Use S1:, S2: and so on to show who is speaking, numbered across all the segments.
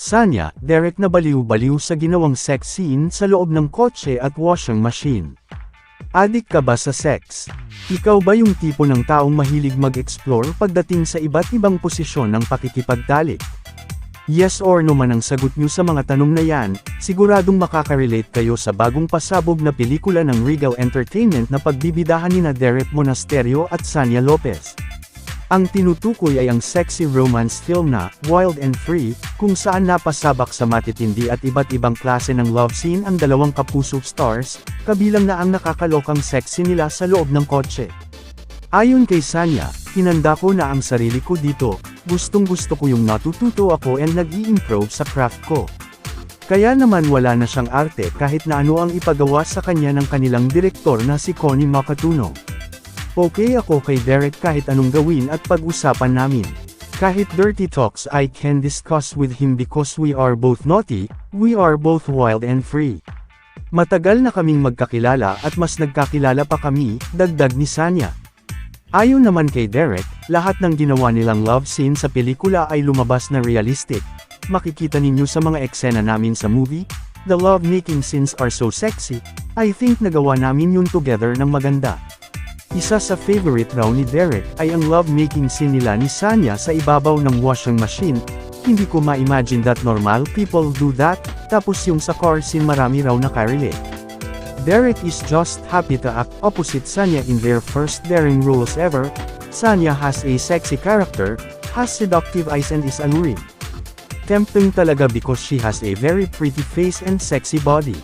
S1: Sanya, Derek na baliw-baliw sa ginawang sex scene sa loob ng kotse at washing machine. Adik ka ba sa sex? Ikaw ba yung tipo ng taong mahilig mag-explore pagdating sa iba't ibang posisyon ng pakikipagtalik? Yes or no man ang sagot nyo sa mga tanong na yan, siguradong makaka-relate kayo sa bagong pasabog na pelikula ng Regal Entertainment na pagbibidahan nina Derek Monasterio at Sanya Lopez. Ang tinutukoy ay ang sexy romance film na Wild and Free, kung saan napasabak sa matitindi at iba't ibang klase ng love scene ang dalawang kapuso stars, kabilang na ang nakakalokang sexy nila sa loob ng kotse. Ayon kay Sanya, hinanda ko na ang sarili ko dito, gustong-gusto ko yung natututo ako and nag-i-improve sa craft ko. Kaya naman wala na siyang arte kahit na ano ang ipagawa sa kanya ng kanilang direktor na si Connie Macatuno. Okay ako kay Derek kahit anong gawin at pag-usapan namin. Kahit dirty talks I can discuss with him because we are both naughty, we are both wild and free. Matagal na kaming magkakilala at mas nagkakilala pa kami, dagdag ni Sanya. Ayon naman kay Derek, lahat ng ginawa nilang love scene sa pelikula ay lumabas na realistic. Makikita ninyo sa mga eksena namin sa movie, the love-making scenes are so sexy, I think nagawa namin yun together ng maganda. Isa sa favorite raw ni Derek ay ang love-making scene nila ni Sanya sa ibabaw ng washing machine. Hindi ko ma-imagine that normal people do that, tapos yung sa car scene marami raw nakarelate. Derek is just happy to act opposite Sanya in their first daring roles ever. Sanya has a sexy character, has seductive eyes and is alluring. Tempting talaga because she has a very pretty face and sexy body.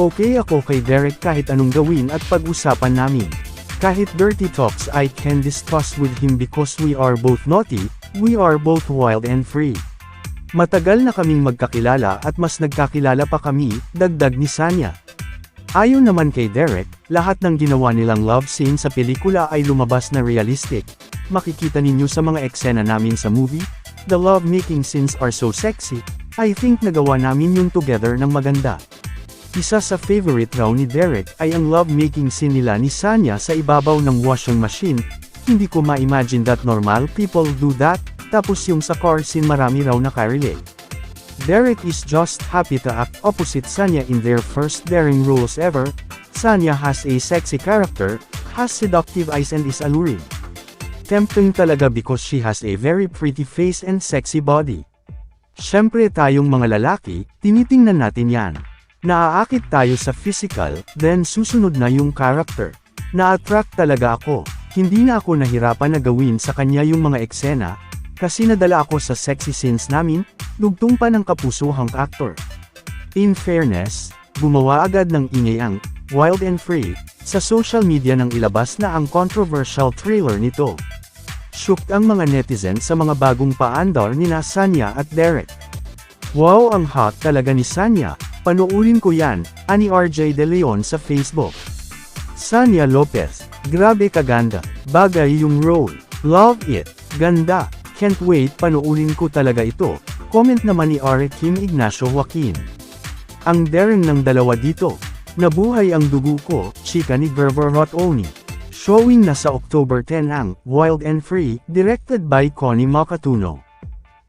S1: Okay ako kay Derek kahit anong gawin at pag-usapan namin. Kahit dirty talks I can discuss with him because we are both naughty, we are both wild and free. Matagal na kaming magkakilala at mas nagkakilala pa kami, dagdag ni Sanya. Ayon naman kay Derek, lahat ng ginawa nilang love scene sa pelikula ay lumabas na realistic. Makikita ninyo sa mga eksena namin sa movie, the love-making scenes are so sexy, I think nagawa namin yun together ng maganda. Isa sa favorite raw ni Derek ay ang love-making scene nila ni Sanya sa ibabaw ng washing machine. Hindi ko ma-imagine that normal people do that, tapos yung sa car scene marami raw nakarelate. Derek is just happy to act opposite Sanya in their first daring roles ever. Sanya has a sexy character, has seductive eyes and is alluring. Tempting talaga because she has a very pretty face and sexy body. Syempre tayong mga lalaki, tinitingnan natin yan. Naaakit tayo sa physical, then susunod na yung character. Na-attract talaga ako, hindi na ako nahirapan na gawin sa kanya yung mga eksena, kasi nadala ako sa sexy scenes namin, dugtong pa ng kapusuhang actor. In fairness, gumawa agad ng ingay ang Wild and Free sa social media nang ilabas na ang controversial trailer nito. Shocked ang mga netizens sa mga bagong paandar nina Sanya at Derek. Wow, ang hot talaga ni Sanya. Panoorin ko yan, ani RJ De Leon sa Facebook. Sanya Lopez, grabe kaganda, bagay yung role, love it, ganda, can't wait panoorin ko talaga ito, comment naman ni R. Kim Ignacio Joaquin. Ang daring ng dalawa dito, nabuhay ang dugo ko, chika ni Verver Rotoni. Showing na sa October 10 ang Wild and Free, directed by Connie Macatuno.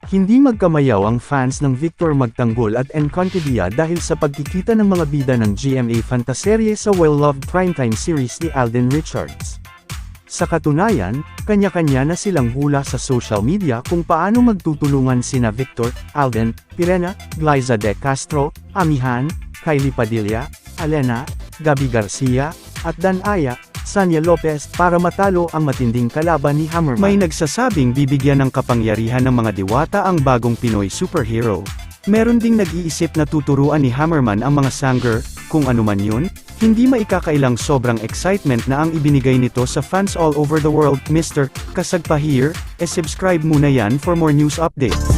S1: Hindi magkamayaw ang fans ng Victor Magtanggol at Encantadia dahil sa pagkikita ng mga bida ng GMA Fantaserye sa well-loved primetime series ni Alden Richards. Sa katunayan, kanya-kanya na silang hula sa social media kung paano magtutulungan sina Victor, Alden, Pirena, Glyza De Castro, Amihan, Kylie Padilla, Alena, Gabby Garcia, at Dan Aya, Sanya Lopez para matalo ang matinding kalaban ni Hammerman. May nagsasabing bibigyan ng kapangyarihan ng mga diwata ang bagong Pinoy superhero. Meron ding nag-iisip na tuturuan ni Hammerman ang mga sanger, kung ano man yun, hindi maikakailang sobrang excitement na ang ibinigay nito sa fans all over the world. Mr. Kasagpa here, subscribe muna yan for more news updates.